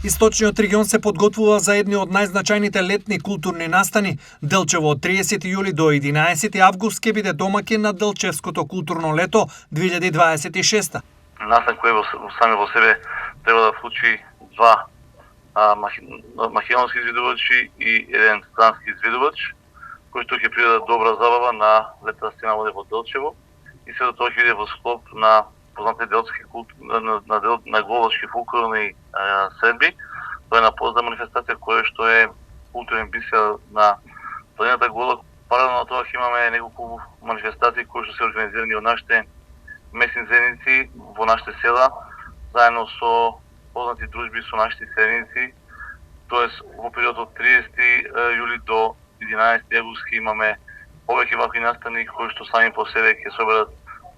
Источниот регион се подготвува за едни од најзначајните летни културни настани. Делчево од 30 јули до 11 август ќе биде домаќин на Делчевското културно лето 2026. Настан кој сами во себе треба да вклучи два македонски изведувачи и еден странски изведувач, кој што ќе придадат добра забава на летната сцена во Делчево, и се тоа ќе биде во склоп на познати делчески на глобалски фолклорни средби. Тоа е на позна манифестација која што е културен бисер на планината Гола. Паралелно на тоа ќе имаме неколку манифестации кои што се организирани од нашите месни заедници во нашите села, заедно со познати дружби со нашите селеници. Тоест во период од 30 јули до 11 август имаме повеќе вакви настани кои што сами по себе ќе соберат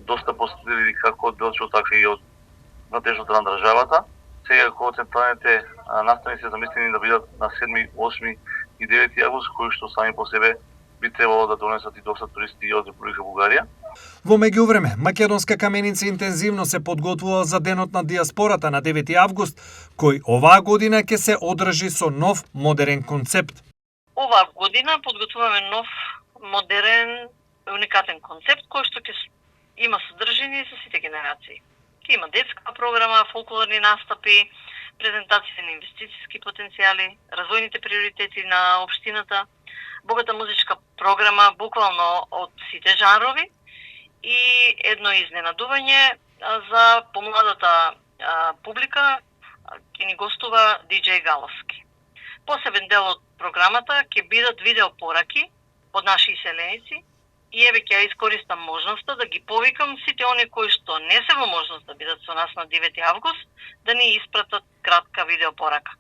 доста посетители како од Делчево, така и од надежната на државата. Сега кога централните настани се замислени да бидат на 7, 8 и 9 август, кои што сами по себе би требало да донесат и доста туристи од Република Бугарија. Во меѓувреме, Македонска каменица интензивно се подготвува за денот на диаспората на 9 август, кој оваа година ќе се одржи со нов модерен концепт. Оваа година подготвуваме нов модерен уникатен концепт кој што ќе има содржини за сите генерации. Ќе има детска програма, фолклорни настапи, презентации на инвестициски потенцијали, развојните приоритети на општината, богата музичка програма буквално од сите жанрови и едно изненадување за помладата публика ќе ни гостува диџеј Галовски. Посебен дел од програмата ќе бидат видео пораки од наши селеници и еве ќе ја искористам можноста да ги повикам сите они кои што не се во можност да бидат со нас на 9 август да ни испратат кратка видео порака.